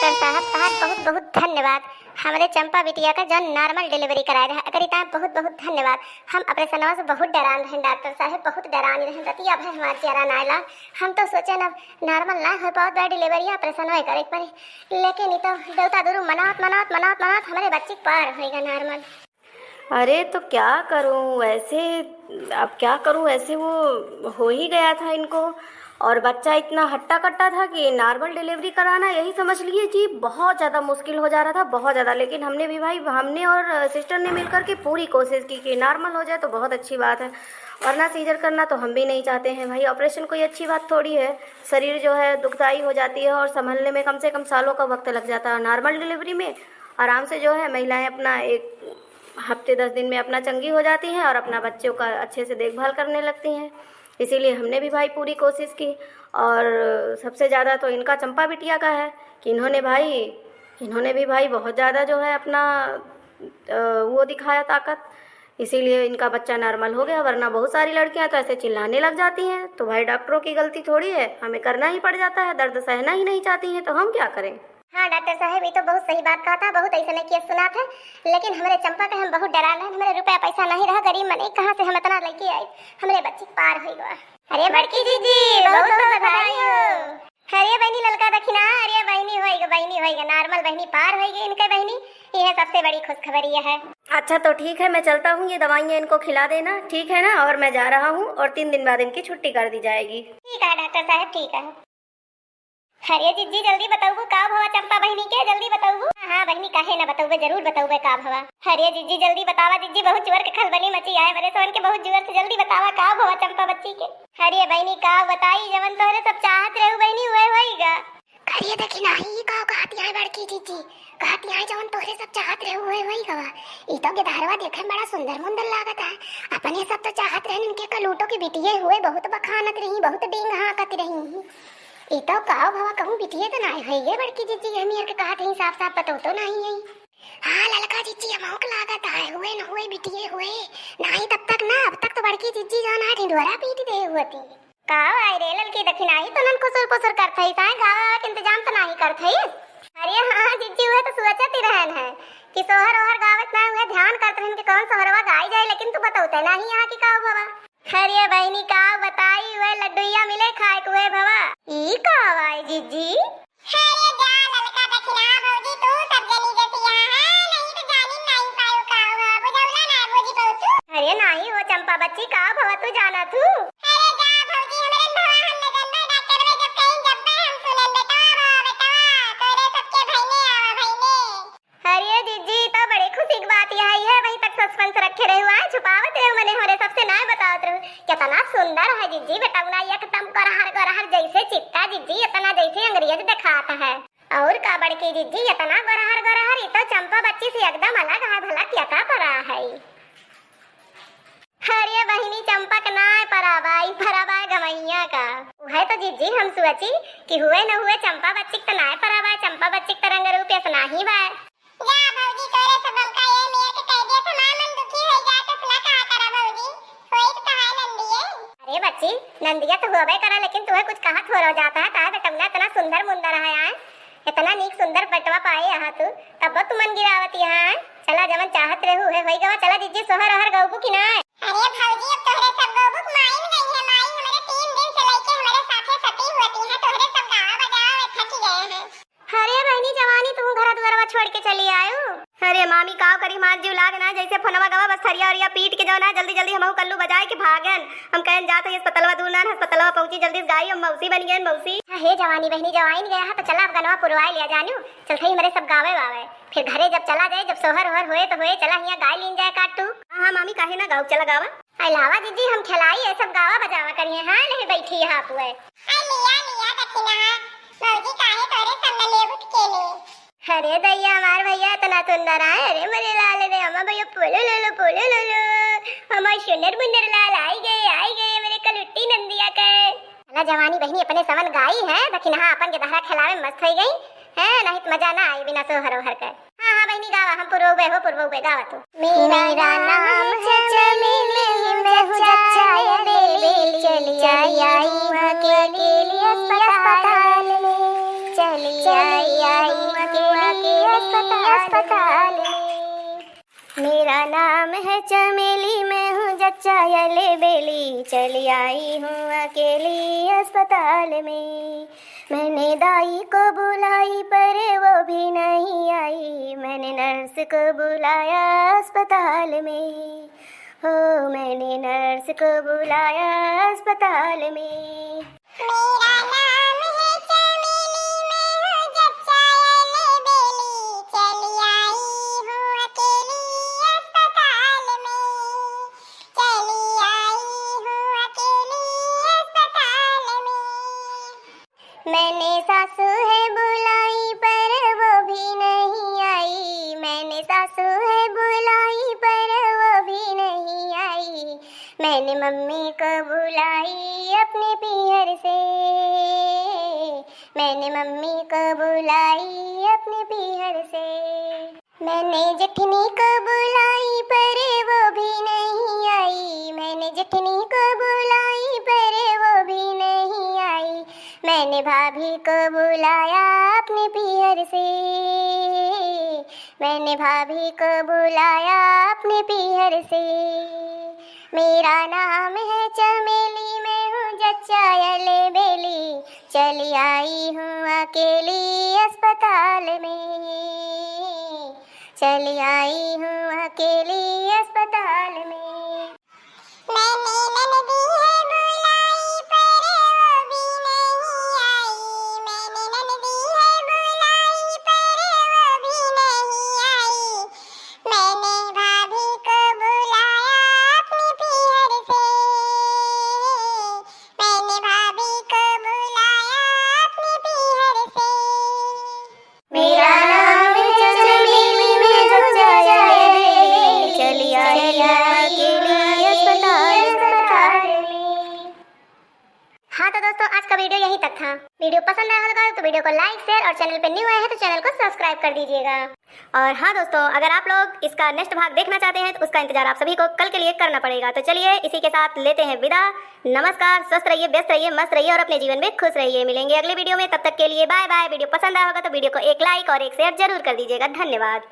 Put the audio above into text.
Doctor साहब तहार बहुत बहुत धन्यवाद। हमारे चंपा बिटिया का जन नॉर्मल डिलीवरी कराए रहा अगर इतना बहुत बहुत धन्यवाद। हम ऑपरेशनवा से बहुत डरान रहे डॉक्टर साहब, बहुत डरान रहे रतिया भाई हमारे चेहरा नायला। हम तो सोचे ना नॉर्मल ना हो बहुत बड़ा डिलीवरी ऑपरेशन हो करे पड़े, लेकिन ये तो देवता दुरु मनावत मनावत मनावत मनावत हमारे बच्चे पार होएगा नॉर्मल। अरे तो क्या करूं ऐसे, अब क्या करूं ऐसे, वो हो ही गया था इनको। और बच्चा इतना हट्टा कट्टा था कि नॉर्मल डिलीवरी कराना यही समझ लिए जी बहुत ज़्यादा मुश्किल हो जा रहा था, बहुत ज़्यादा। लेकिन हमने भी भाई, हमने और सिस्टर ने मिलकर के पूरी कोशिश की कि नॉर्मल हो जाए तो बहुत अच्छी बात है, वरना सीजर करना तो हम भी नहीं चाहते हैं भाई। ऑपरेशन कोई अच्छी बात थोड़ी है, शरीर जो है दुखदाई हो जाती है और संभलने में कम से कम सालों का वक्त लग जाता है। नॉर्मल डिलीवरी में आराम से जो है महिलाएँ अपना एक हफ्ते 10 दिन में अपना चंगी हो जाती हैं और अपना बच्चों का अच्छे से देखभाल करने लगती हैं। इसीलिए हमने भी भाई पूरी कोशिश की। और सबसे ज़्यादा तो इनका चंपा बिटिया का है कि इन्होंने भी भाई बहुत ज़्यादा जो है अपना वो दिखाया ताकत, इसीलिए इनका बच्चा नॉर्मल हो गया। वरना बहुत सारी लड़कियां तो ऐसे चिल्लाने लग जाती हैं, तो भाई डॉक्टरों की गलती थोड़ी है, हमें करना ही पड़ जाता है, दर्द सहना ही नहीं चाहती हैं तो हम क्या करें। हाँ डॉक्टर साहब ये तो बहुत सही बात कहा था, बहुत ऐसा नहीं किया सुना था, लेकिन हमारे चंपा का हम बहुत डराना है। हमारे रुपया पैसा नहीं रहा, गरीब मने कहाँ से हम इतना लेके आए, हमारे बच्चे पार हो गया। अरे बड़की दीदी बहुत बहुत बधाई हो। अरे बहनी ललका दखिना, अरे बहनी होएगा नॉर्मल बहनी पार होएगी इनके बहनी, ये सबसे बड़ी खुशखबरी है। अच्छा तो ठीक है, मैं चलता हूँ, ये दवाइयाँ इनको खिला देना, ठीक है ना। और मैं जा रहा हूँ और 3 दिन बाद इनकी छुट्टी कर दी जाएगी। ठीक है डॉक्टर साहब ठीक है। अरे जिज्जी जल्दी बताओ का भवा चंपा बहनी के, जल्दी बताओ। हाँ बहनी काहे ना बताओ, जरूर बताओ का भवा। अरे जिज्जी जल्दी बतावा, जिज्जी बहुत जुअर के खलबली मची आए मेरे सोन के, बहुत जुअर से जल्दी बतावा का भवा चंपा बच्ची के। अरे बहनी का बताई जवन तोहरे सब चाहत रहे बहनी हुए होएगा। करिए देखी नाही का कहती है बड़की जिज्जी, कहती है जवन तोहरे सब चाहत रहे हुए होएगा। ई तो गेधारवा देखे में बड़ा सुंदर मुंदर लागत है, अपने सब तो चाहत रहे इनके कलूटो की बिटिये हुए, बहुत बखानत रही, बहुत डींग हाकत रही। ई तो काव भवा कहूं बिटिये तो नहीं होइगे बड़की जिज्जी, हम यार के कहत हई साफ साफ पतो तो नहीं है। हां ललका जिज्जी हमोक लागत है हुए न हुए बिटिये हुए नहीं, तब तक ना, अब तक तो बड़की जिज्जी जान है ढिंढोरा पीट दे हुती। काव आई रे ललकी दखिनाई तो नन कुसुर पुसुर करत हई साए, गावा के इंतजाम तो नहीं करत हई। अरे हां जिज्जी हुए तो सोचत ही रहन है कि सोहर ओहर गावत ना हुए, ध्यान करत रहन कि कौन सोहरवा गाई जाए, लेकिन तू बताओते नहीं यहां की काव भवा। अरे बहनी का बताई हुए लड्डूया मिले खाए कुए भवा, ई का आवाज जिज्जी। अरे जा ललका दखिना भौजी तू सब जनी जतिया है, नहीं तो जानी नहीं पायो का हुआ बुझौला ना भौजी बहुतू। अरे नहीं वो चंपा बच्ची का भवा तू जाना तू। अरे जा भौजी हमरे भवा हम न जानबे, डॉक्टर में जब कहीं जब्बे हम सुनन बेटा तोरे सबके भईने आवा भईने। अरे जिज्जी तो बड़ी खुशी की बात यही है, वहीं तक सस्पेंस रखे रहे हुआ है, छुपावत रहे मने होरे सबसे ना बतावत रहे। कितना सुंदर है जिज्जी बेटा, एकदम गरहर जैसे चिट्टा जिज्जी, इतना जैसे अंग्रेज दिखाता है। और का बड़की जिज्जी इतना गरहर ये तो चंपा बच्ची से एकदम अलग है, भला क्या का परा है। अरे बहिनी चंपा का ना पराबाई पराबाई गमैया का है तो जिज्जी हम सोची कि हुए न हुए चंपा बच्ची तो ना पराबाई, चंपा बच्ची का रंग रूप ऐसा ही बा। जा भौजी तोरे सबम का ये मेरे के कह दिया तो ना मन दुखी हो जाए तो तुला कहा करा भौजी, कोई तो है नंदिये। अरे बच्ची नंदिया तो होबे करा, लेकिन तुम्हें कुछ कहा थोड़ा जाता है, काहे बेटा इतना सुंदर मुंदर है यार, इतना नीक सुंदर बटवा पाए यहाँ तू, तब तू मन गिरावती है। चला जवन चाहत रहू है होई गवा, चला जिज्जी सोहर ओहर गौबू की ना। अरे भौजी अब तोहरे सब गौबू माइन गई है, माई हमारे 3 दिन से लेके हमारे साथे सती होती है, तोहरे सब गावा बजावा थक गए हैं। अरे बहनी जवानी तू घर दुआरवा छोड़ के चली आयो। अरे मामी काव करी मार जीव लाग ना, जैसे फोनवा गवा बस थरिया और पीट के जाओ ना, जल्दी जल्दी हमहु कल्लू बजाए के भागन, हम कहन जात है अस्पतालवा दूर ना, अस्पतालवा पहुंची जल्दी से गाई हम मौसी बन गए मौसी। हे जवानी बहनी जवाइन गया है तो चला अब गनवा पुरवाई लिया जानू, चल खई मेरे सब गावे वावे, फिर घरे जब चला जाए, जब सोहर ओहर होए तो होए, चला हिया गाय लीन जाए काटू। हां मामी काहे ना गाँव चला गावा, अलावा दीदी हम खिलाई ये सब गावा बजावा करिए। हां नहीं बैठी यहां पुए आई लिया दखिना मौजी काहे तोरे संग ले उठ के ले। अरे दैया हमार भैया इतना सुंदर है, अरे मेरे लाल रे अम्मा भैया पोलो लो हमार सुंदर मुंदर लाल आई गए मेरे कलुट्टी नंदिया के। अला जवानी बहनी अपने समन गाई है, दखिन हां अपन के दहरा खिलावे मस्त हो गई है, नहीं तो मजा ना आई बिना सोहर ओहर के। हां बहनी गावा, हम पुरबे गावा तू। मेरा नाम चमेली मैं हूं जच्चा बेली, चली आई अकेली अस्पताल में, चली आई हूँ अकेली अस्पताल में। मेरा नाम है चमेली, मैं हूँ जच्चा यले बेली, चली आई हूँ अकेली अस्पताल में। मैंने दाई को बुलाई पर वो भी नहीं आई, मैंने नर्स को बुलाया अस्पताल में। हो मैंने नर्स को बुलाया अस्पताल में। मेरा नाम है चमेली, मैं हूँ जच्चा यले बेली, चली आई हूँ अकेली अस्पताल में, चली आई हूँ अकेली अस्पताल में। मैंने सासू है बुलाई पर वो भी नहीं आई, मैंने सासू है बुलाई पर वो भी नहीं आई, मैंने मम्मी को बुलाई अपने पीहर से, मैंने मम्मी को बुलाई अपने पीहर से। मैंने जेठनी को बुलाई पर वो भी नहीं आई, मैंने जेठनी को बुलाई पर वो भी नहीं आई, मैंने भाभी को बुलाया अपने पीहर से, मैंने भाभी को बुलाया अपने पीहर से। मेरा नाम है चमेली, मैं हूँ जच्चा यले बेली, चली आई हूँ अकेली अस्पताल में, चली आई हूँ अकेली अस्पताल में। मैंने ननदी है बुलाई पर वो भी नहीं आई, मैंने ननदी है बुलाई पर वो भी नहीं आई, मैंने भाभी को बुलाया अपने पीहर से, मैंने भाभी को बुलाया अपने पीहर से। मेरा नाम है चमेली, मैं जच्चा यले बेली, चली आई अकेली अस्पताल में। हाँ तो दोस्तों आज का वीडियो यहीं तक था। वीडियो पसंद आया होगा तो वीडियो को लाइक शेयर और चैनल पे न्यू आए हैं तो चैनल को सब्सक्राइब कर दीजिएगा। और हाँ दोस्तों अगर आप लोग इसका नेक्स्ट भाग देखना चाहते हैं तो उसका इंतजार आप सभी को कल के लिए करना पड़ेगा। तो चलिए इसी के साथ लेते हैं विदा। नमस्कार, स्वस्थ रहिए, व्यस्त रहिए, मस्त रहिए और अपने जीवन में खुश रहिए। मिलेंगे अगले वीडियो में, तब तक के लिए बाय बाय। वीडियो पसंद आया होगा तो वीडियो को एक लाइक और एक शेयर जरूर कर दीजिएगा। धन्यवाद।